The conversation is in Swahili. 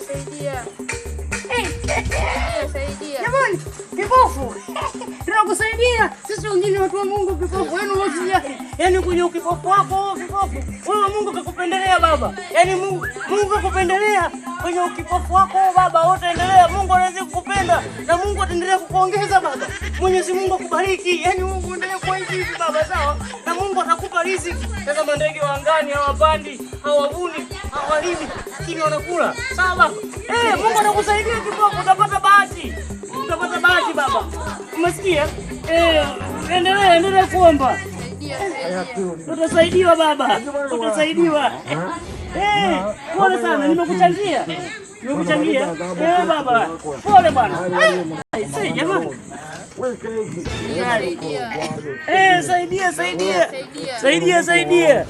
Saidia. Saidia. Jamani, kipofu. Tunakusaidia. Sisi wengine watu wa Mungu kipofu. Wewe wote yake. Yaani kwenye ukipofu wako, kipofu. Wewe Mungu kakupendelea baba. Yaani Mungu kakupendelea kwenye ukipofu wako baba. Wote endelea. Mungu anaweza kukupenda na Mungu ataendelea kukuongeza baba. Mwenyezi Mungu akubariki. Yaani Mungu endelee kuishi hivi baba, sawa? Na Mungu atakupa riziki. Kama ndege wa angani hawapandi, hawavuni, hawalimi, lakini wanakula. Sawa baba? Mungu anakusaidia kipofu, utapata bahati. Utapata bahati baba. Umesikia? Endelea kuomba. Utasaidiwa baba. Utasaidiwa. Pole sana, nimekuchangia. Baba. Pole bwana. Sasa jamani. Saidia.